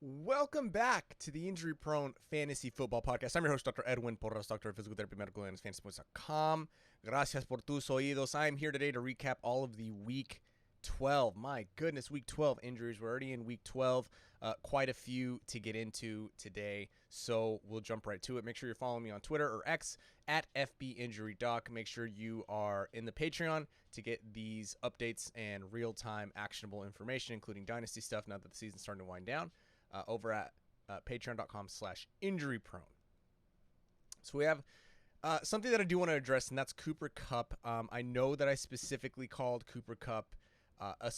Welcome back to the Injury Prone Fantasy Football Podcast. I'm your host, Dr. Edwin Porras, Doctor of Physical Therapy, Medical Analyst, fantasypoints.com. Gracias por tus oídos. I am here today to recap all of the Week 12. My goodness, Week 12 injuries. We're already in Week 12. Quite a few to get into today, so we'll jump right to it. Make sure you're following me on Twitter or X at FBInjuryDoc. Make sure you are in the Patreon to get these updates and real-time actionable information, including Dynasty stuff now that the season's starting to wind down. Over at patreon.com/injuryprone. So we have something that I do want to address, and that's Cooper Kupp. I know that I specifically called Cooper Kupp.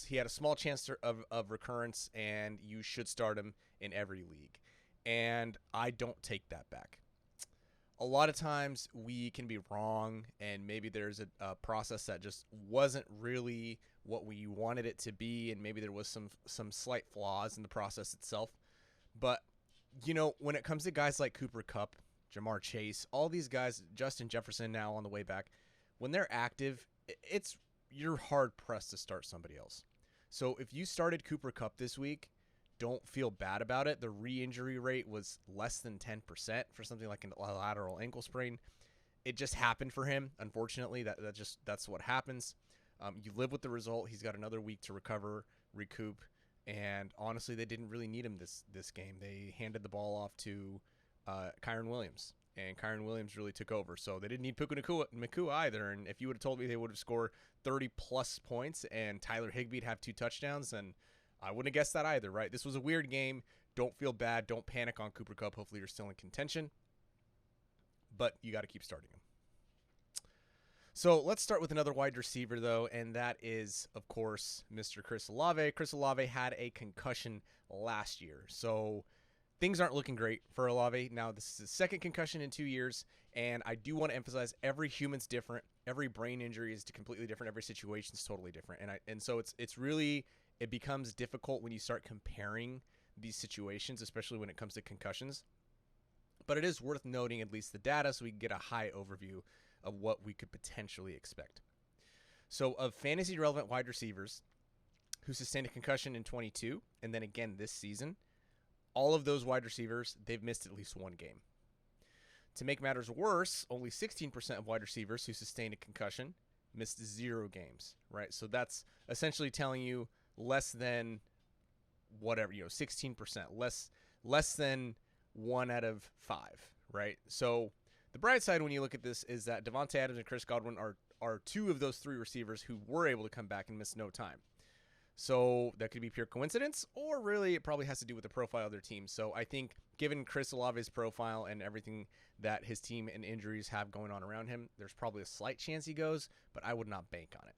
He had a small chance of recurrence, and you should start him in every league. And I don't take that back. A lot of times we can be wrong, and maybe there's a process that just wasn't really what we wanted it to be, and maybe there was some slight flaws in the process itself. But, you know, when it comes to guys like Cooper Kupp, Jamar Chase, all these guys, Justin Jefferson now on the way back, when they're active, you're hard-pressed to start somebody else. So if you started Cooper Kupp this week, don't feel bad about it. The re-injury rate was less than 10% for something like a lateral ankle sprain. It just happened for him. Unfortunately, that's what happens. You live with the result. He's got another week to recover, recoup, and honestly, they didn't really need him this game. They handed the ball off to Kyren Williams, and Kyren Williams really took over. So they didn't need Puka Nacua either. And if you would have told me they would have scored 30-plus points and Tyler Higbee'd have 2 touchdowns, then I wouldn't have guessed that either, right? This was a weird game. Don't feel bad. Don't panic on Cooper Kupp. Hopefully you're still in contention. But you got to keep starting him. So let's start with another wide receiver, though, and that is, of course, Mr. Chris Olave. Chris Olave had a concussion last year, so things aren't looking great for Olave. Now, this is his second concussion in 2 years, and I do want to emphasize every human's different. Every brain injury is completely different. Every situation is totally different, and so it becomes difficult when you start comparing these situations, especially when it comes to concussions. But it is worth noting at least the data so we can get a high overview of what we could potentially expect. So of fantasy-relevant wide receivers who sustained a concussion in 22 and then again this season, all of those wide receivers, they've missed at least one game. To make matters worse, only 16% of wide receivers who sustained a concussion missed 0 games, right? So that's essentially telling you less than 16%, less than 1 out of 5, right? So the bright side when you look at this is that Devontae Adams and Chris Godwin are 2 of those 3 receivers who were able to come back and miss no time. So that could be pure coincidence, or really it probably has to do with the profile of their team. So I think given Chris Olave's profile and everything that his team and injuries have going on around him, there's probably a slight chance he goes, but I would not bank on it.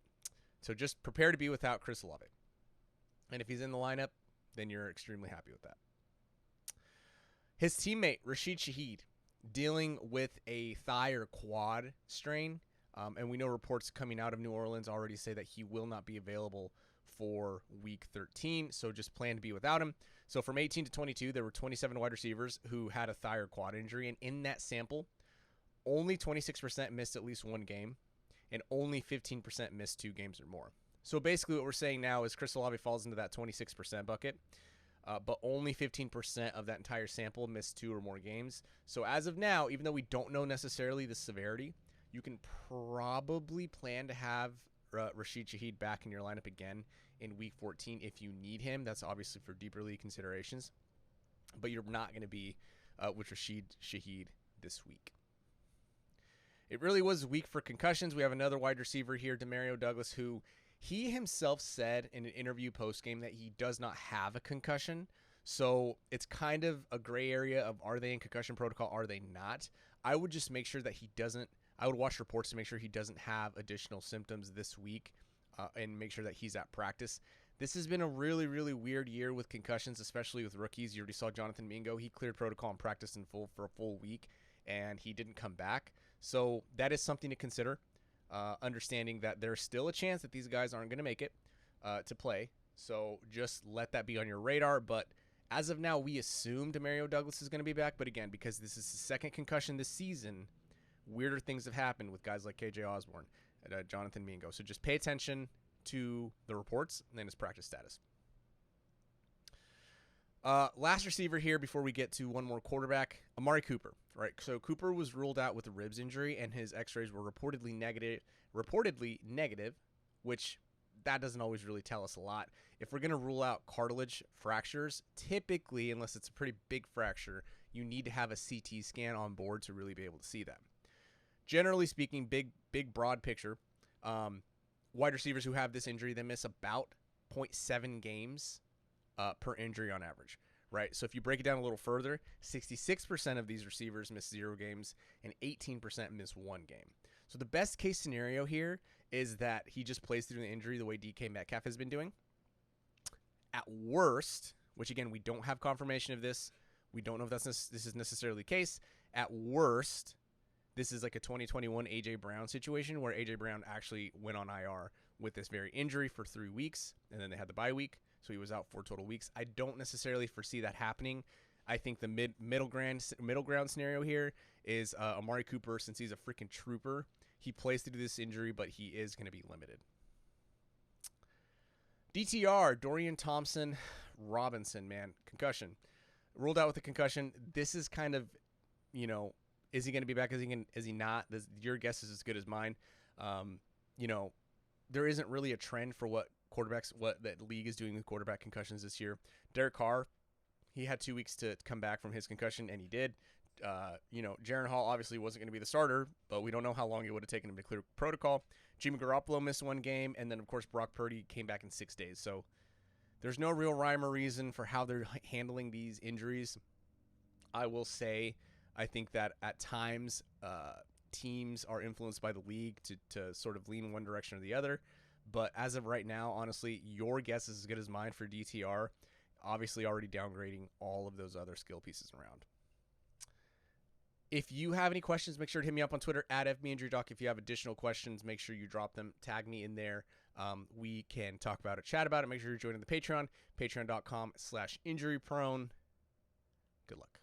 So just prepare to be without Chris Olave. And if he's in the lineup, then you're extremely happy with that. His teammate, Rashid Shaheed, dealing with a thigh or quad strain. And we know reports coming out of New Orleans already say that he will not be available for Week 13. So just plan to be without him. So from 18 to 22, there were 27 wide receivers who had a thigh or quad injury. And in that sample, only 26% missed at least 1 game. And only 15% missed 2 games or more. So basically what we're saying now is Chris Olave falls into that 26% bucket. But only 15% of that entire sample missed 2 or more games. So as of now, even though we don't know necessarily the severity, you can probably plan to have Rasheed Shaheed back in your lineup again in Week 14 if you need him. That's obviously for deeper league considerations. But you're not going to be with Rasheed Shaheed this week. It really was a week for concussions. We have another wide receiver here, Demario Douglas, who he himself said in an interview post-game that he does not have a concussion. So it's kind of a gray area of are they in concussion protocol, are they not? I would just make sure that he doesn't. I would watch reports to make sure he doesn't have additional symptoms this week and make sure that he's at practice. This has been a really, really weird year with concussions, especially with rookies. You already saw Jonathan Mingo. He cleared protocol and practiced in full for a full week, and he didn't come back. So that is something to consider. Understanding that there's still a chance that these guys aren't going to make it to play. So just let that be on your radar. But as of now, we assume Demario Douglas is going to be back. But again, because this is his second concussion this season, weirder things have happened with guys like KJ Osborne and Jonathan Mingo. So just pay attention to the reports and then his practice status. Last receiver here before we get to one more quarterback, Amari Cooper. Right, so Cooper was ruled out with a ribs injury, and his X-rays were reportedly negative, which that doesn't always really tell us a lot. If we're going to rule out cartilage fractures, typically, unless it's a pretty big fracture, you need to have a CT scan on board to really be able to see that. Generally speaking, big broad picture, wide receivers who have this injury, they miss about 0.7 games per injury on average, right? So if you break it down a little further, 66% of these receivers miss 0 games and 18% miss 1 game. So the best case scenario here is that he just plays through the injury the way DK Metcalf has been doing. At worst, which again, we don't have confirmation of this, we don't know if this is necessarily the case. At worst, this is like a 2021 A.J. Brown situation where A.J. Brown actually went on IR with this very injury for 3 weeks, and then they had the bye week, so he was out 4 total weeks. I don't necessarily foresee that happening. I think the middle ground scenario here is Amari Cooper, since he's a freaking trooper. He plays through this injury, but he is going to be limited. DTR, Dorian Thompson-Robinson, man, concussion. Ruled out with a concussion. This is kind of, is he going to be back? Is he not? Your guess is as good as mine. There isn't really a trend for what the league is doing with quarterback concussions this year. Derek Carr, he had 2 weeks to come back from his concussion, and he did. Jaron Hall obviously wasn't going to be the starter, but we don't know how long it would have taken him to clear protocol. Jimmy Garoppolo missed 1 game, and then, of course, Brock Purdy came back in 6 days. So there's no real rhyme or reason for how they're handling these injuries. I will say I think that at times teams are influenced by the league to sort of lean one direction or the other. But as of right now, honestly, your guess is as good as mine for DTR. Obviously already downgrading all of those other skill pieces around. If you have any questions, make sure to hit me up on Twitter at FBInjuryDoc. If you have additional questions, make sure you drop them. Tag me in there. We can talk about it, chat about it. Make sure you're joining the Patreon, patreon.com/injuryprone. Good luck.